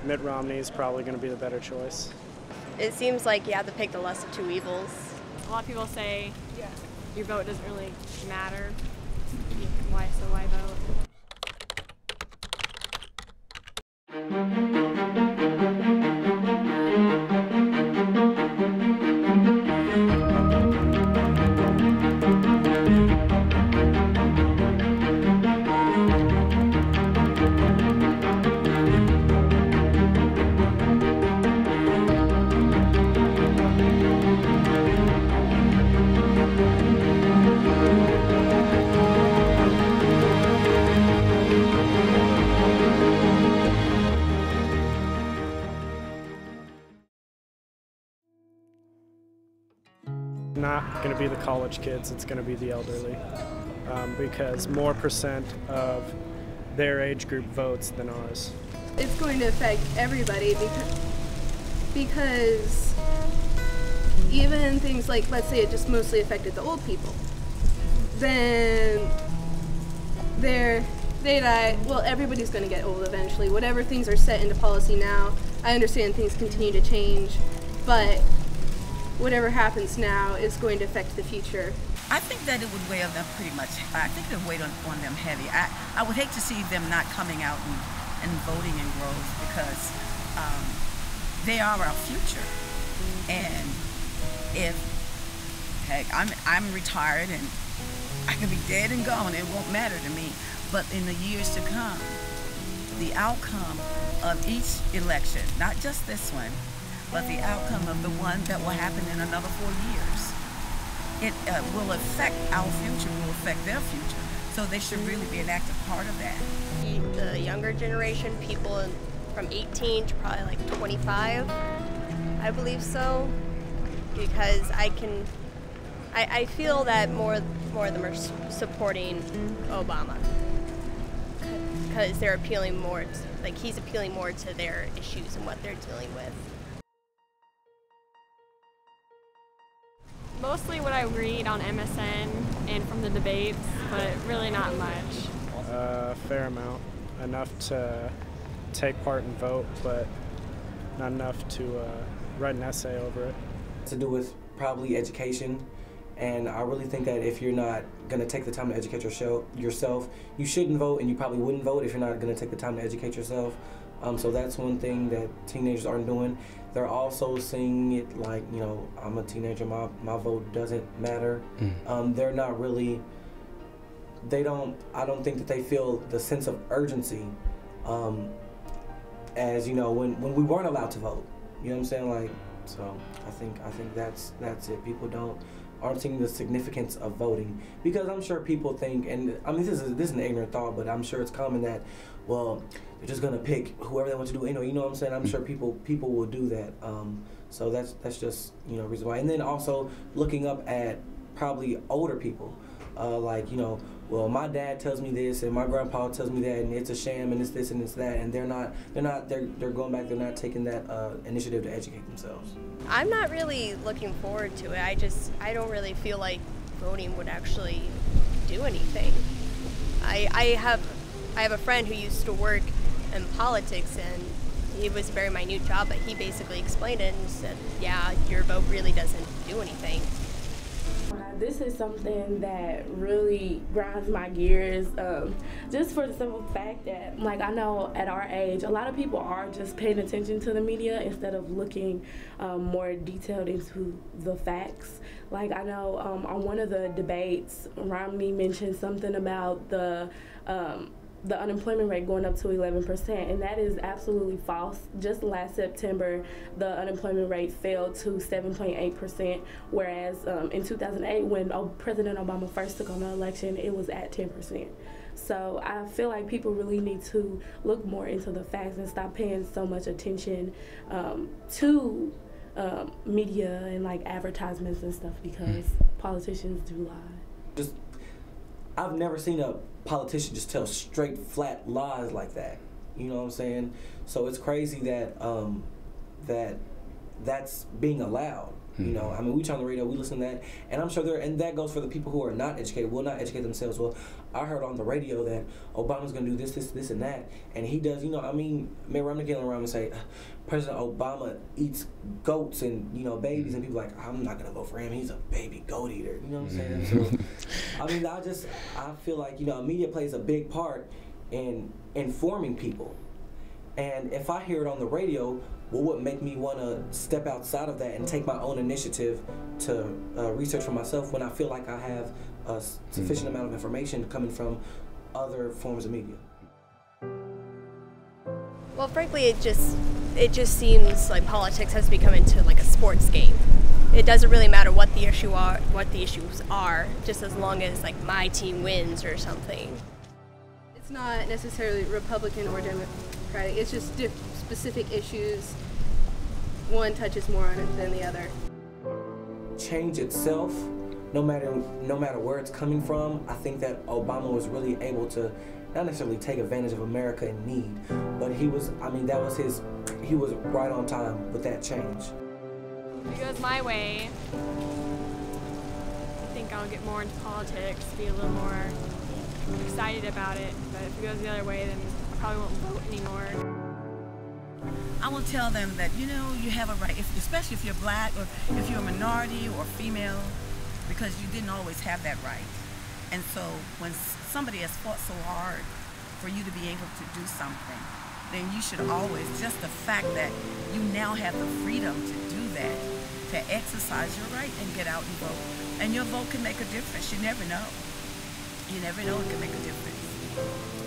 Mitt Romney is probably going to be the better choice. It seems like you have to pick the less of two evils. A lot of people say your vote doesn't really matter. Why vote? Not going to be the college kids, it's going to be the elderly, because more percent of their age group votes than ours. It's going to affect everybody because even things like, let's say it just mostly affected the old people, then they die. Well, everybody's going to get old eventually. Whatever things are set into policy now, I understand things continue to change, but whatever happens now is going to affect the future. I think that it would weigh on them pretty much. I think it would weigh on them heavy. I would hate to see them not coming out and voting in groves because they are our future. And if, heck, I'm retired and I could be dead and gone, it won't matter to me. But in the years to come, the outcome of each election, not just this one, but the outcome of the one that will happen in another 4 years. It will affect our future, will affect their future. So they should really be an active part of that. The younger generation, people from 18 to probably like 25, I believe so, because I feel that more of them are supporting Obama, because they're appealing more, he's appealing more to their issues and what they're dealing with. Mostly what I read on MSN and from the debates, but really not much. A fair amount. Enough to take part and vote, but not enough to write an essay over it. To do with probably education, and I really think that if you're not going to take the time to educate yourself, you shouldn't vote, and you probably wouldn't vote if you're not going to take the time to educate yourself. So that's one thing that teenagers aren't doing. They're also seeing it like, you know, I'm a teenager, my vote doesn't matter. They're not really, I don't think that they feel the sense of urgency as, you know, when we weren't allowed to vote. You know what I'm saying? Like, so I think that's it. People aren't seeing the significance of voting, because I'm sure people think, and I mean this is an ignorant thought, but I'm sure it's common that, well, they're just gonna pick whoever they want to do. You know what I'm saying? I'm sure people will do that. So that's just, you know, reason why. And then also looking up at probably older people, like, you know, well, my dad tells me this and my grandpa tells me that, and it's a sham and it's this and it's that, and they're going back. They're not taking that initiative to educate themselves. I'm not really looking forward to it. I don't really feel like voting would actually do anything. I have a friend who used to work in politics, and it was a very minute job, but he basically explained it and said, yeah, your vote really doesn't do anything. This is something that really grinds my gears, just for the simple fact that, like, I know at our age, a lot of people are just paying attention to the media instead of looking more detailed into the facts. Like, I know on one of the debates, Romney mentioned something about the unemployment rate going up to 11%, and that is absolutely false. Just last September, the unemployment rate fell to 7.8%, whereas in 2008, when President Obama first took on the election, it was at 10%. So I feel like people really need to look more into the facts and stop paying so much attention to media and like advertisements and stuff, because politicians do lie. I've never seen a politician just tell straight, flat lies like that. You know what I'm saying? So it's crazy that that's being allowed. You know, I mean, we turn on the radio, we listen to that, and I'm sure and that goes for the people who are not educated, will not educate themselves. Well, I heard on the radio that Obama's going to do this, and that, and he does, you know, I mean, Mitt Romney getting around and say, President Obama eats goats and, you know, babies, and people like, I'm not going to vote for him, he's a baby goat eater, you know what I'm saying? So, I mean, I feel like, you know, media plays a big part in informing people, and if I hear it on the radio, what would make me want to step outside of that and take my own initiative to research for myself when I feel like I have a sufficient amount of information coming from other forms of media? Well, frankly, it just seems like politics has become into like a sports game. It doesn't really matter what the issues are, just as long as like my team wins or something. It's not necessarily Republican or Democratic. It's just specific issues. One touches more on it than the other. Change itself, no matter where it's coming from, I think that Obama was really able to not necessarily take advantage of America in need, but he was right on time with that change. If it goes my way, I think I'll get more into politics, be a little more excited about it, but if it goes the other way, then I probably won't vote anymore. I will tell them that, you know, you have a right, especially if you're black or if you're a minority or female, because you didn't always have that right. And so when somebody has fought so hard for you to be able to do something, then you should always, just the fact that you now have the freedom to do that, to exercise your right and get out and vote. And your vote can make a difference. You never know. You never know it can make a difference.